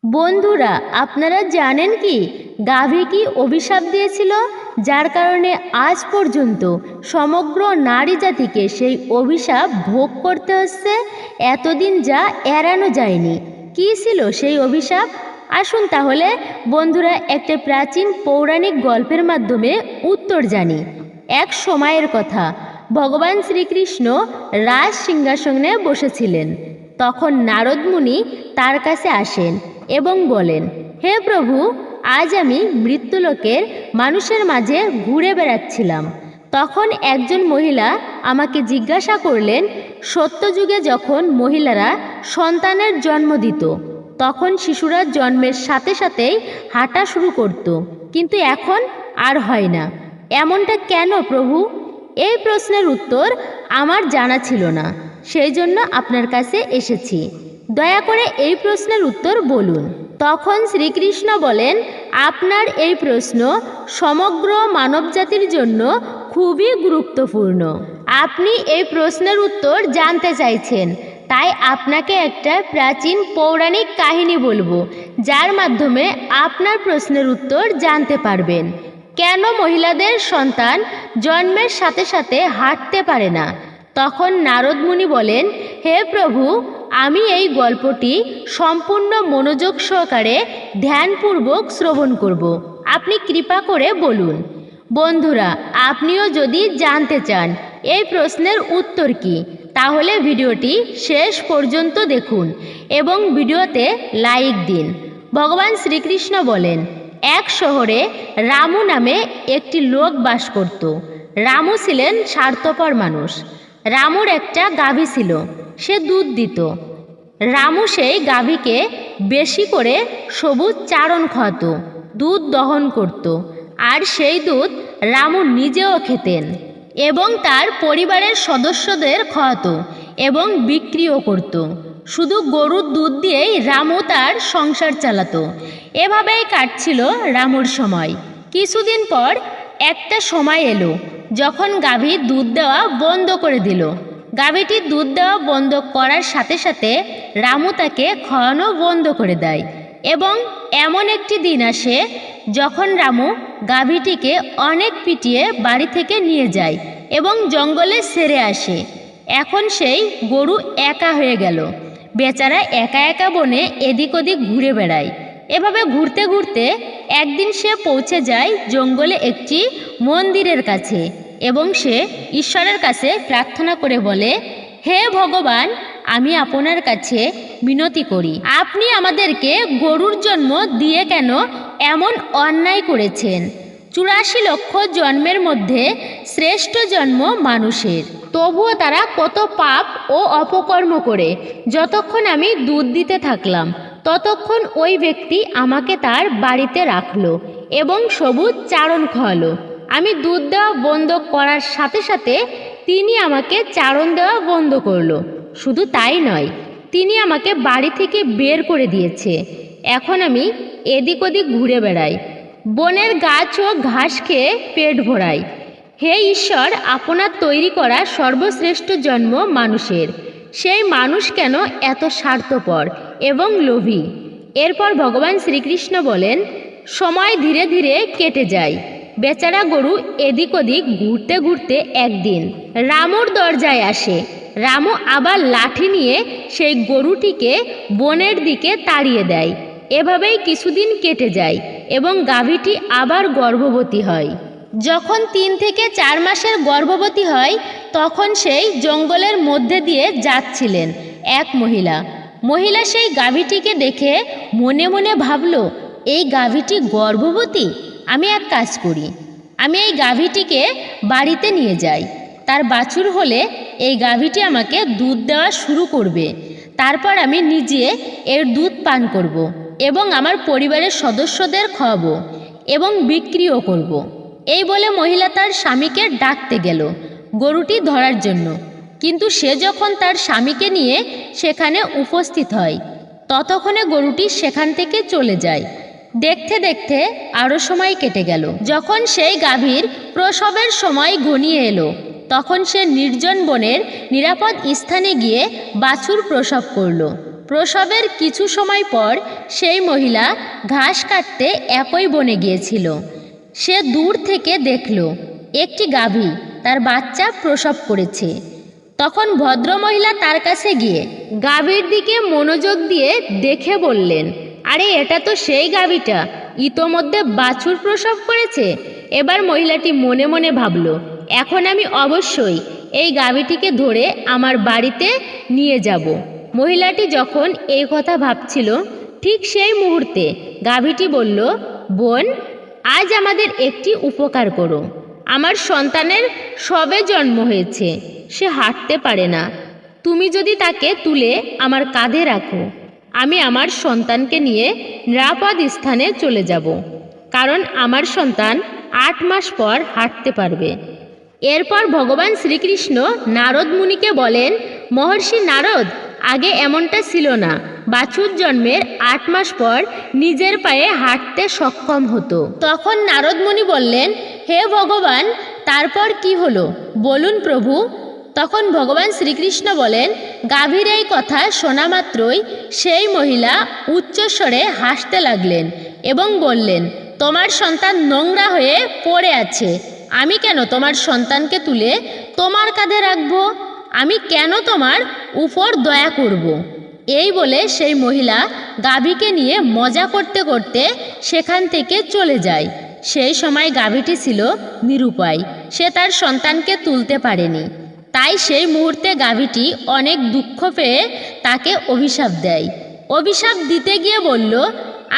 বন্ধুরা, আপনারা জানেন কি গাভী কি অভিশাপ দিয়েছিল, যার কারণে আজ পর্যন্ত সমগ্র নারী জাতিকে সেই অভিশাপ ভোগ করতে হচ্ছে। এতদিন যা এড়ানো যায়নি। কী ছিল সেই অভিশাপ? আসুন তাহলে বন্ধুরা একটা প্রাচীন পৌরাণিক গল্পের মাধ্যমে উত্তর জানি। এক সময়ের কথা, ভগবান শ্রীকৃষ্ণ রাজ সিংহাসনে বসেছিলেন। তখন নারদ মুনি তার কাছে আসেন এবং বলেন, হে প্রভু, আজ আমি মৃত্যুলোকের মানুষের মাঝে ঘুরে বেড়াচ্ছিলাম। তখন একজন মহিলা আমাকে জিজ্ঞাসা করলেন, সত্যযুগে যখন মহিলারা সন্তানের জন্ম দিত, তখন শিশুরা জন্মের সাথে সাথেই হাঁটা শুরু করত, কিন্তু এখন আর হয় না। এমনটা কেন প্রভু? এই প্রশ্নের উত্তর আমার জানা ছিল না, সেই জন্য আপনার কাছে এসেছি। দয়া করে এই প্রশ্নের উত্তর বলুন। তখন শ্রীকৃষ্ণ বলেন, আপনার এই প্রশ্ন সমগ্র মানবজাতির জন্য খুবই গুরুত্বপূর্ণ। আপনি এই প্রশ্নের উত্তর জানতে চাইছেন, তাই আপনাকে একটা প্রাচীন পৌরাণিক কাহিনী বলবো, যার মাধ্যমে আপনার প্রশ্নের উত্তর জানতে পারবেন। কেন মহিলাদের সন্তান জন্মের সাথে সাথে হাঁটতে পারে না? তখন নারদ মুনি বলেন, হে প্রভু, আমি এই গল্পটি সম্পূর্ণ মনোযোগ সহকারে ধ্যানপূর্বক শ্রবণ করব। আপনি কৃপা করে বলুন। বন্ধুরা, আপনিও যদি জানতে চান এই প্রশ্নের উত্তর কি, তাহলে ভিডিওটি শেষ পর্যন্ত দেখুন এবং ভিডিওতে লাইক দিন। ভগবান শ্রীকৃষ্ণ বলেন, এক শহরে রামু নামে একটি লোক বাস করত। রামু ছিলেন স্বার্থপর মানুষ। রামুর একটা গাভী ছিল, সে দুধ দিত। রামু সেই গাভীকে বেশি করে সবুজ চারণ খাওয়াতো, দুধ দহন করত, আর সেই দুধ রামু নিজেও খেতেন এবং তার পরিবারের সদস্যদের খাওয়াতো এবং বিক্রিও করত। শুধু গরুর দুধ দিয়েই রামু তার সংসার চালাতো। এভাবেই কাটছিল রামুর সময়। কিছুদিন পর একটা সময় এলো যখন গাভী দুধ দেওয়া বন্ধ করে দিল। গাভীটি দুধ দেওয়া বন্ধ করার সাথে সাথে রামু তাকে খাওয়ানো বন্ধ করে দেয় এবং এমন একটি দিন আসে যখন রামু গাভীটিকে অনেক পিটিয়ে বাড়ি থেকে নিয়ে যায় এবং জঙ্গলে ছেড়ে আসে। এখন সেই গরু একা হয়ে গেল। বেচারা একা একা বনে এদিক ওদিক ঘুরে বেড়ায়। এভাবে ঘুরতে ঘুরতে একদিন সে পৌঁছে যায় জঙ্গলে একটি মন্দিরের কাছে এবং সে ঈশ্বরের কাছে প্রার্থনা করে বলে, হে ভগবান, আমি আপনার কাছে মিনতি করি, আপনি আমাদেরকে গরুর জন্ম দিয়ে কেন এমন অন্যায় করেছেন? 84 লক্ষ জন্মের মধ্যে শ্রেষ্ঠ জন্ম মানুষের, তবুও তারা কত পাপ ও অপকর্ম করে। যতক্ষণ আমি দুধ দিতে থাকলাম, ততক্ষণ ওই ব্যক্তি আমাকে তার বাড়িতে রাখলো এবং সবুজ চারণ খাওয়ালো। আমি দুধ দেওয়া বন্ধ করার সাথে সাথে তিনি আমাকে চারণ দেওয়া বন্ধ করলো। শুধু তাই নয়, তিনি আমাকে বাড়ি থেকে বের করে দিয়েছে। এখন আমি এদিক ওদিক ঘুরে বেড়াই, বনের গাছ ও ঘাস খেয়ে পেট ভরাই। হে ঈশ্বর, আপনার তৈরি করা সর্বশ্রেষ্ঠ জন্ম মানুষের, সেই মানুষ কেন এত স্বার্থপর এবং লোভী? এরপর ভগবান শ্রীকৃষ্ণ বলেন, সময় ধীরে ধীরে কেটে যায়। বেচারা গরু এদিক ওদিক ঘুরতে ঘুরতে একদিন রামুর দরজায় আসে। রামু আবার লাঠি নিয়ে সেই গরুটিকে বনের দিকে তাড়িয়ে দেয়। এভাবেই কিছুদিন কেটে যায় এবং গাভীটি আবার গর্ভবতী হয়। যখন 3 থেকে 4 মাসের গর্ভবতী হয়, তখন সেই জঙ্গলের মধ্যে দিয়ে যাচ্ছিলেন এক মহিলা সেই গাভীটিকে দেখে মনে মনে ভাবল, এই গাভীটি গর্ভবতী। আমি এক কাজ করি, আমি এই গাভীটিকে বাড়িতে নিয়ে যাই। তার বাছুর হলে এই গাভীটি আমাকে দুধ দেওয়া শুরু করবে। তারপর আমি নিজে এর দুধ পান করব এবং আমার পরিবারের সদস্যদের খাওয়াবো এবং বিক্রিও করব। এই বলে মহিলা তার স্বামীকে ডাকতে গেল গরুটি ধরার জন্য। কিন্তু সে যখন তার স্বামীকে নিয়ে সেখানে উপস্থিত হয়, ততক্ষণে গরুটি সেখান থেকে চলে যায়। দেখতে দেখতে আরও সময় কেটে গেল। যখন সেই গাভীর প্রসবের সময় ঘনিয়ে এলো, তখন সে নির্জন বনের নিরাপদ স্থানে গিয়ে বাছুর প্রসব করল। প্রসবের কিছু সময় পর সেই মহিলা ঘাস কাটতে একই বনে গিয়েছিল। সে দূর থেকে দেখল একটি গাভী তার বাচ্চা প্রসব করেছে। তখন ভদ্রমহিলা তার কাছে গিয়ে গাভীর দিকে মনোযোগ দিয়ে দেখে বললেন, আরে এটা তো সেই গাভীটা, ইতোমধ্যে বাছুর প্রসব করেছে। এবার মহিলাটি মনে মনে ভাবল, এখন আমি অবশ্যই এই গাভীটিকে ধরে আমার বাড়িতে নিয়ে যাব। মহিলাটি যখন এই কথা ভাবছিল, ঠিক সেই মুহূর্তে গাভীটি বলল, বোন, আজ আমাদের একটি উপকার করো। আমার সন্তানের সবে জন্ম হয়েছে, সে হাঁটতে পারে না। তুমি যদি তাকে তুলে আমার কাঁধে রাখো, আমি আমার সন্তানকে নিয়ে নিরাপদ স্থানে চলে যাব, কারণ আমার সন্তান 8 মাস পর হাঁটতে পারবে। এরপর ভগবান শ্রীকৃষ্ণ নারদ মুনিকে বলেন, মহর্ষি নারদ, আগে এমনটা ছিল না। বাছুর জন্মের 8 মাস পর নিজের পায়ে হাঁটতে সক্ষম হতো। তখন নারদ মুনি বললেন, হে ভগবান, তারপর কি হলো বলুন প্রভু। তখন ভগবান শ্রীকৃষ্ণ বলেন, গাভীর এই কথা শোনা মাত্রই সেই মহিলা উচ্চস্বরে হাসতে লাগলেন এবং বললেন, তোমার সন্তান নোংরা হয়ে পড়ে আছে, আমি কেন তোমার সন্তানকে তুলে তোমার কাঁধে রাখব? আমি কেন তোমার উপর দয়া করব? এই বলে সেই মহিলা গাভীকে নিয়ে মজা করতে করতে সেখান থেকে চলে যায়। সেই সময় গাভীটি ছিল নিরুপায়, সে তার সন্তানকে তুলতে পারেনি। তাই সেই মুহূর্তে গাভীটি অনেক দুঃখ পেয়ে তাকে অভিশাপ দেয়। অভিশাপ দিতে গিয়ে বলল,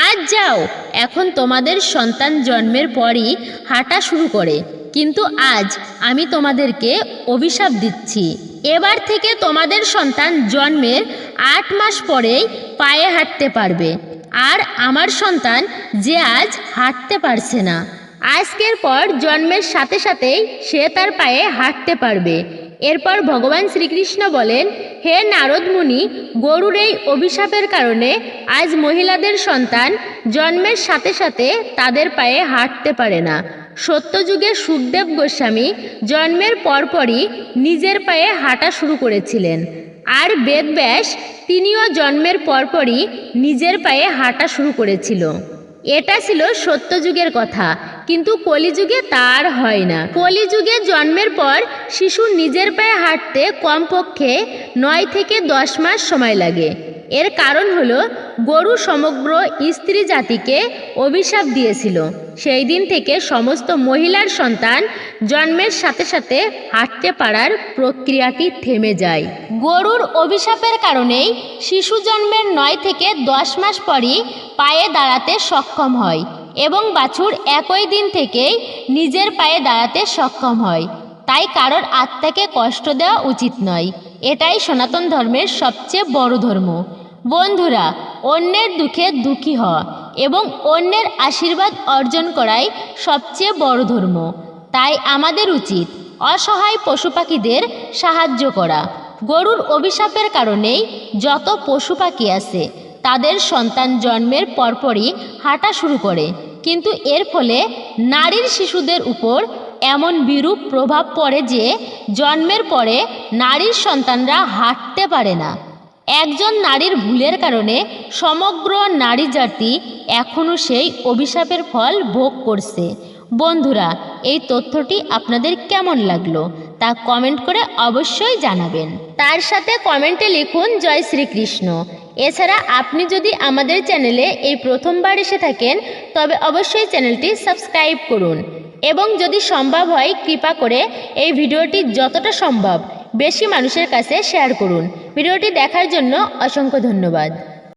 আজ যাও, এখন তোমাদের সন্তান জন্মের পরই হাঁটা শুরু করে, কিন্তু আজ আমি তোমাদেরকে অভিশাপ দিচ্ছি, এবার থেকে তোমাদের সন্তান জন্মের 8 মাস পরেই পায়ে হাঁটতে পারবে। আর আমার সন্তান যে আজ হাঁটতে পারছে না, আজকের পর জন্মের সাথে সাথেই সে তার পায়ে হাঁটতে পারবে। এরপর ভগবান শ্রীকৃষ্ণ বলেন, হে নারদ মুনি, গরুর এই অভিশাপের কারণে আজ মহিলাদের সন্তান জন্মের সাথে সাথে তাদের পায়ে হাঁটতে পারে না। সত্যযুগে সুখদেব গোস্বামী জন্মের পরপরই নিজের পায়ে হাঁটা শুরু করেছিলেন, আর বেদব্যাস তিনিও জন্মের পরপরই নিজের পায়ে হাঁটা শুরু করেছিল। এটা ছিল সত্যযুগের কথা, কিন্তু কলিযুগে তার হয় না। কলিযুগে জন্মের পর শিশু নিজের পায়ে হাঁটতে কমপক্ষে 9 থেকে 10 মাস সময় লাগে। এর কারণ হলো গরু সমগ্র স্ত্রী জাতিকে অভিশাপ দিয়েছিল। সেই দিন থেকে সমস্ত মহিলার সন্তান জন্মের সাথে সাথে হাঁটতে পারার প্রক্রিয়াটি থেমে যায়। গরুর অভিশাপের কারণেই শিশু জন্মের 9 থেকে 10 মাস পরই পায়ে দাঁড়াতে সক্ষম হয় এবং বাছুর একই দিন থেকেই নিজের পায়ে দাঁড়াতে সক্ষম হয়। তাই কারোর আত্মাকে কষ্ট দেওয়া উচিত নয়। এটাই সনাতন ধর্মের সবচেয়ে বড় ধর্ম। বন্ধুরা, অন্যের দুঃখে দুঃখী হওয়া এবং অন্যের আশীর্বাদ অর্জন করাই সবচেয়ে বড় ধর্ম। তাই আমাদের উচিত অসহায় পশু পাখিদের সাহায্য করা। গরুর অভিশাপের কারণেই যত পশু পাখি আছে তাদের সন্তান জন্মের পরপরই হাঁটা শুরু করে, কিন্তু এর ফলে নারীর শিশুদের উপর এমন বিরূপ প্রভাব পড়ে যে জন্মের পরে নারীর সন্তানরা হাঁটতে পারে না। একজন নারীর ভুলের কারণে সমগ্র নারী জাতি এখনও সেই অভিশাপের ফল ভোগ করছে। বন্ধুরা, এই তথ্যটি আপনাদের কেমন লাগলো তা কমেন্ট করে অবশ্যই জানাবেন। তার সাথে কমেন্টে লিখুন জয় শ্রীকৃষ্ণ। এছাড়া আপনি যদি আমাদের চ্যানেলে এই প্রথমবার এসে থাকেন তবে অবশ্যই চ্যানেলটি সাবস্ক্রাইব করুন এবং যদি সম্ভব হয় কৃপা করে এই ভিডিওটি যতটা সম্ভব বেশি মানুষের কাছে শেয়ার করুন। ভিডিওটি দেখার জন্য অসংখ্য ধন্যবাদ।